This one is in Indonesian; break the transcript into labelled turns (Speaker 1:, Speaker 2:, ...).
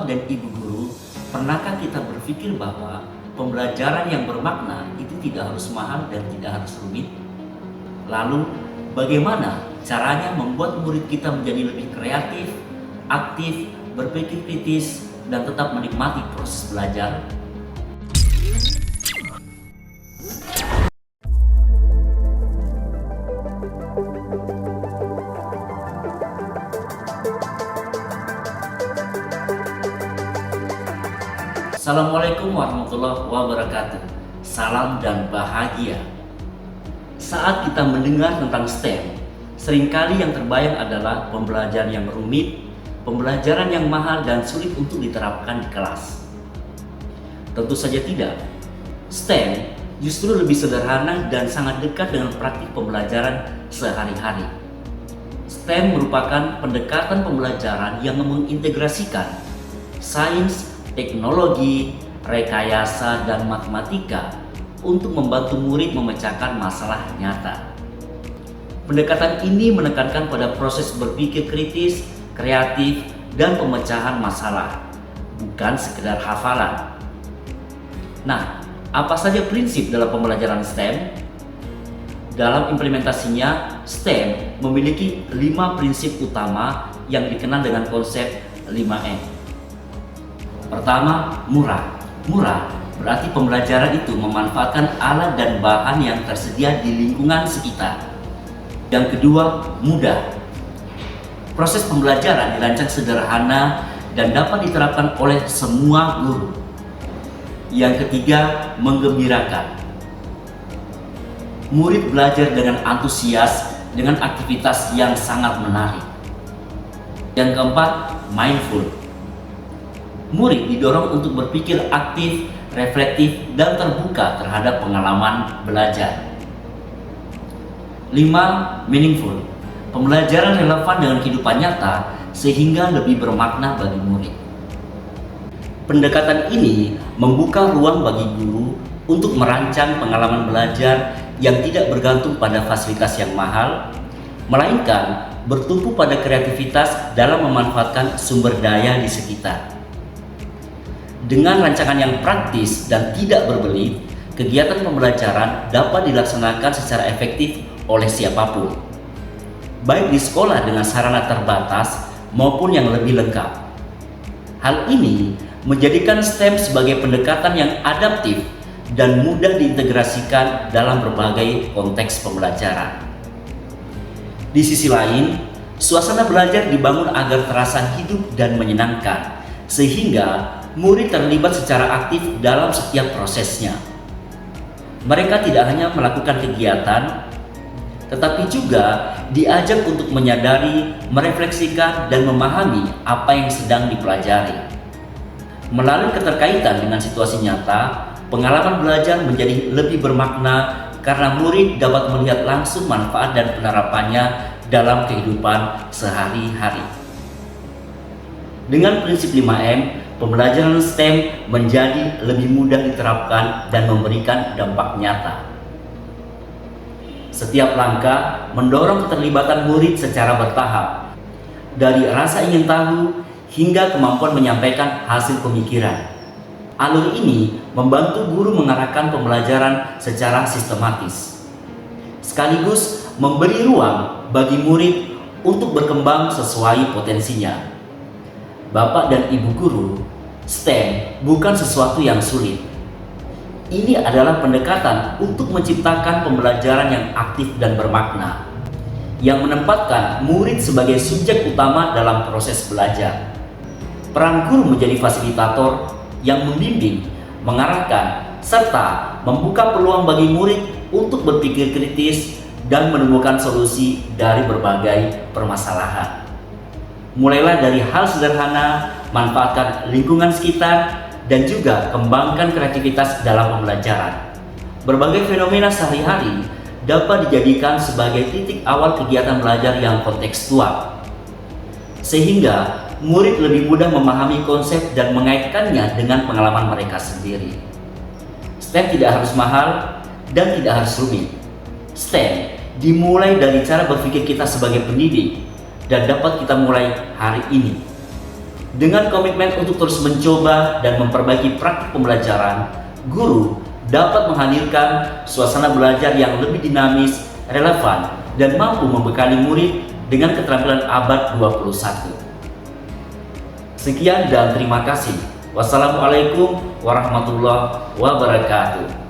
Speaker 1: dan Ibu guru, pernahkah kita berpikir bahwa pembelajaran yang bermakna itu tidak harus mahal dan tidak harus rumit? Lalu, bagaimana caranya membuat murid kita menjadi lebih kreatif, aktif, berpikir kritis, dan tetap menikmati proses belajar? Assalamualaikum warahmatullahi wabarakatuh. Salam dan bahagia. Saat kita mendengar tentang STEM, seringkali yang terbayang adalah pembelajaran yang rumit, pembelajaran yang mahal dan sulit untuk diterapkan di kelas. Tentu saja tidak. STEM justru lebih sederhana dan sangat dekat dengan praktik pembelajaran sehari-hari. STEM merupakan pendekatan pembelajaran yang mengintegrasikan sains, teknologi, rekayasa, dan matematika untuk membantu murid memecahkan masalah nyata. Pendekatan ini menekankan pada proses berpikir kritis, kreatif, dan pemecahan masalah, bukan sekedar hafalan. Nah, apa saja prinsip dalam pembelajaran STEM? Dalam implementasinya, STEM memiliki 5 prinsip utama yang dikenal dengan konsep 5M. Pertama, murah. Murah berarti pembelajaran itu memanfaatkan alat dan bahan yang tersedia di lingkungan sekitar. Yang kedua, mudah. Proses pembelajaran dirancang sederhana dan dapat diterapkan oleh semua guru. Yang ketiga, menggembirakan. Murid belajar dengan antusias dengan aktivitas yang sangat menarik. Yang keempat, mindful. Murid didorong untuk berpikir aktif, reflektif, dan terbuka terhadap pengalaman belajar. 5. Meaningful. Pembelajaran relevan dengan kehidupan nyata sehingga lebih bermakna bagi murid. Pendekatan ini membuka ruang bagi guru untuk merancang pengalaman belajar yang tidak bergantung pada fasilitas yang mahal, melainkan bertumpu pada kreativitas dalam memanfaatkan sumber daya di sekitar. Dengan rancangan yang praktis dan tidak berbelit, kegiatan pembelajaran dapat dilaksanakan secara efektif oleh siapapun, baik di sekolah dengan sarana terbatas maupun yang lebih lengkap. Hal ini menjadikan STEM sebagai pendekatan yang adaptif dan mudah diintegrasikan dalam berbagai konteks pembelajaran. Di sisi lain, suasana belajar dibangun agar terasa hidup dan menyenangkan, sehingga murid terlibat secara aktif dalam setiap prosesnya. Mereka tidak hanya melakukan kegiatan, tetapi juga diajak untuk menyadari, merefleksikan, dan memahami apa yang sedang dipelajari. Melalui keterkaitan dengan situasi nyata, pengalaman belajar menjadi lebih bermakna karena murid dapat melihat langsung manfaat dan penerapannya dalam kehidupan sehari-hari. Dengan prinsip 5M, pembelajaran STEM menjadi lebih mudah diterapkan dan memberikan dampak nyata. Setiap langkah mendorong keterlibatan murid secara bertahap, dari rasa ingin tahu hingga kemampuan menyampaikan hasil pemikiran. Alur ini membantu guru mengarahkan pembelajaran secara sistematis, sekaligus memberi ruang bagi murid untuk berkembang sesuai potensinya. Bapak dan Ibu guru, STEM bukan sesuatu yang sulit. Ini adalah pendekatan untuk menciptakan pembelajaran yang aktif dan bermakna, yang menempatkan murid sebagai subjek utama dalam proses belajar. Peran guru menjadi fasilitator yang membimbing, mengarahkan, serta membuka peluang bagi murid untuk berpikir kritis dan menemukan solusi dari berbagai permasalahan. Mulailah dari hal sederhana, manfaatkan lingkungan sekitar, dan juga kembangkan kreativitas dalam pembelajaran. Berbagai fenomena sehari-hari dapat dijadikan sebagai titik awal kegiatan belajar yang kontekstual, sehingga murid lebih mudah memahami konsep dan mengaitkannya dengan pengalaman mereka sendiri. STEM tidak harus mahal dan tidak harus rumit. STEM dimulai dari cara berpikir kita sebagai pendidik dan dapat kita mulai hari ini. Dengan komitmen untuk terus mencoba dan memperbaiki praktik pembelajaran, guru dapat menghadirkan suasana belajar yang lebih dinamis, relevan, dan mampu membekali murid dengan keterampilan abad 21. Sekian dan terima kasih. Wassalamualaikum warahmatullahi wabarakatuh.